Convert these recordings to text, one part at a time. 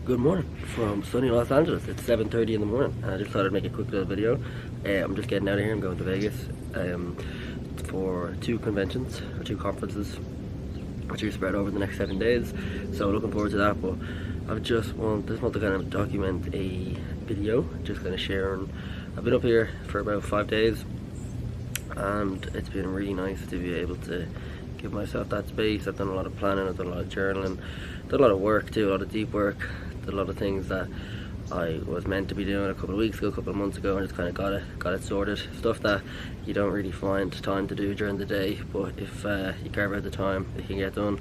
Good morning from sunny Los Angeles. It's 7:30 in the morning, and I just thought I'd make a quick little video. I'm just getting out of here. I'm going to Vegas for two conventions or two conferences, which are spread over the next 7 days. So looking forward to that. But I just want to kind of document a video, just kind of sharing. I've been up here for about 5 days, and it's been really nice to be able to give myself that space. I've done a lot of planning, I've done a lot of journaling, done a lot of work too, a lot of deep work, did a lot of things that I was meant to be doing a couple of weeks ago, a couple of months ago, and just kind of got it sorted. Stuff that you don't really find time to do during the day, but if you carve out the time, it can get done.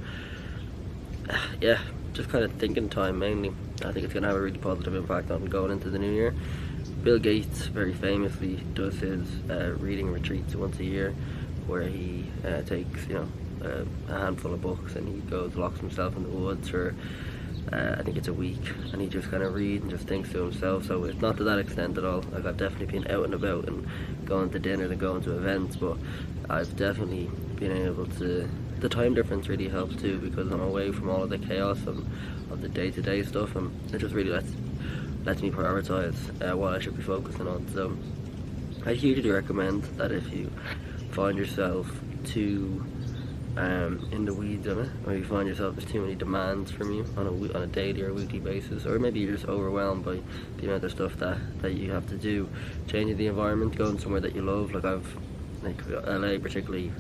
Yeah, just kind of thinking time mainly. I think it's going to have a really positive impact on going into the new year. Bill Gates very famously does his reading retreats once a year, where he takes a handful of books and he goes, locks himself in the woods for I think it's a week, and he just kind of reads and just thinks to himself. So it's not to that extent at all. Like, I've definitely been out and about and going to dinners and going to events, but I've definitely been able to, the time difference really helps too, because I'm away from all of the chaos of the day-to-day stuff, and it just really lets me prioritize what I should be focusing on. So I hugely recommend that if you find yourself too in the weeds of it, or you find yourself there's too many demands from you on a daily or weekly basis, or maybe you're just overwhelmed by the amount of stuff that you have to do, changing the environment, going somewhere that you love. Like LA, particularly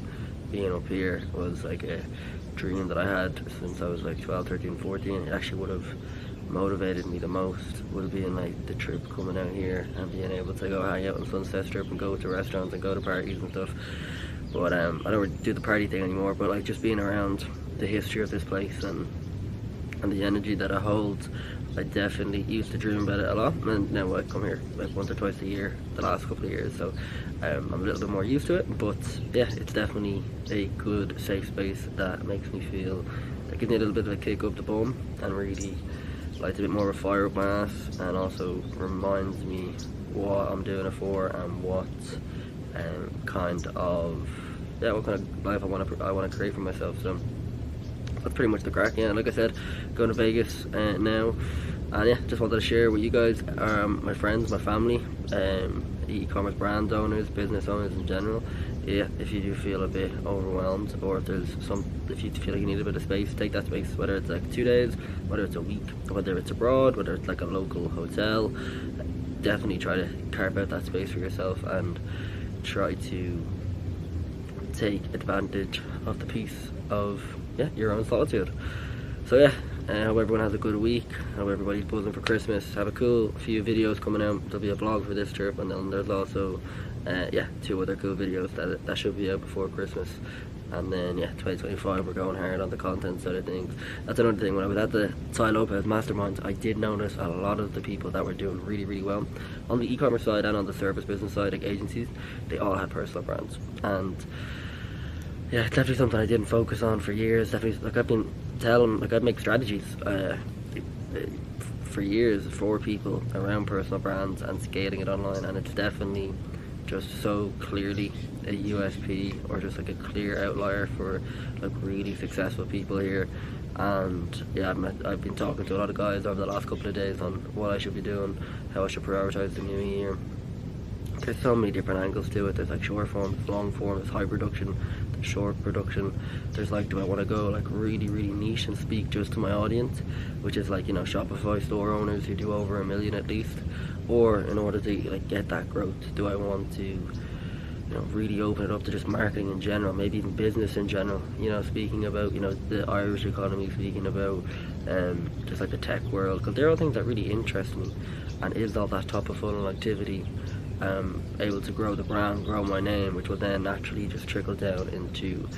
being up here, was like a dream that I had since I was like 12, 13, 14. It actually would have motivated me the most, would have been like the trip coming out here and being able to go hang out on Sunset Strip and go to restaurants and go to parties and stuff. But I don't really do the party thing anymore, but like just being around the history of this place and the energy that it holds, I definitely used to dream about it a lot, and now I come here like once or twice a year the last couple of years, so I'm a little bit more used to it. But yeah, it's definitely a good safe space that makes me feel, that gives me a little bit of a kick up the bum and really lights a bit more of a fire up my ass, and also reminds me what I'm doing it for and what kind of life I want to create for myself. So that's pretty much the crack. Yeah, like I said, going to Vegas now, and yeah, just wanted to share with you guys, my friends, my family, e-commerce brand owners, business owners in general. Yeah, if you do feel a bit overwhelmed, or if you feel like you need a bit of space, take that space, whether it's like 2 days, whether it's a week, whether it's abroad, whether it's like a local hotel. Definitely try to carve out that space for yourself and try to take advantage of the peace of your own solitude. So yeah, I hope everyone has a good week. I hope everybody's buzzing for Christmas. Have a cool few videos coming out. There'll be a vlog for this trip, and then there's also 2 other cool videos that should be out before Christmas. And then 2025 we're going hard on the content side of things. That's another thing. When I was at the Ty Lopez Mastermind, I did notice a lot of the people that were doing really, really well on the e-commerce side and on the service business side, like agencies, they all had personal brands. And yeah, it's definitely something I didn't focus on for years. Definitely, like I've been telling, like I'd make strategies for years for people around personal brands and scaling it online, and it's definitely just so clearly a USP, or just like a clear outlier for like really successful people here. And yeah, I've been talking to a lot of guys over the last couple of days on what I should be doing, how I should prioritize the new year. There's so many different angles to it. There's like short form, there's long form, there's high production, there's short production. There's like, do I want to go like really, really niche and speak just to my audience, which is like, Shopify store owners who do over $1 million at least? Or in order to like get that growth, do I want to really open it up to just marketing in general, maybe even business in general, speaking about the Irish economy, speaking about just like the tech world, because they're all things that really interest me. And is all that top of funnel activity able to grow the brand, grow my name, which will then naturally just trickle down into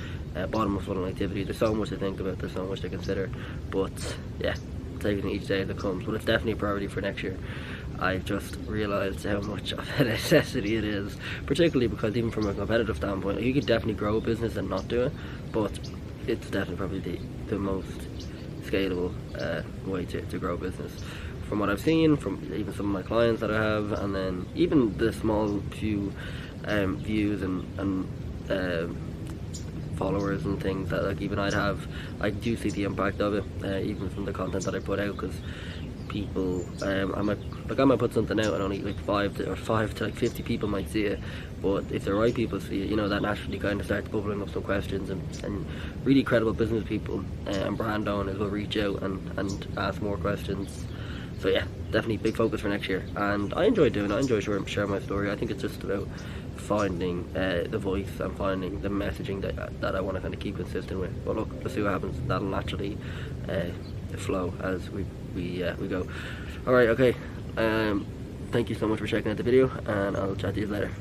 bottom of funnel activity. There's so much to think about, there's so much to consider, but yeah, taking it each day as it comes. But it's definitely a priority for next year. I've just realised how much of a necessity it is, particularly because even from a competitive standpoint, you could definitely grow a business and not do it, but it's definitely probably the most scalable way to grow a business. From what I've seen, from even some of my clients that I have, and then even the small few views and followers and things that like even I'd have, I do see the impact of it, even from the content that I put out, because people. I might put something out and only like 5 to 50 people might see it, but if the right people see it, you know, that naturally kind of starts bubbling up some questions, and really credible business people and brand owners will reach out and ask more questions. So yeah, definitely big focus for next year, and I enjoy doing it. I enjoy sharing my story. I think it's just about finding the voice and finding the messaging that I want to kind of keep consistent with. But look, let's see what happens. That'll naturally flow as we go. Alright, okay. Thank you so much for checking out the video, and I'll chat to you later.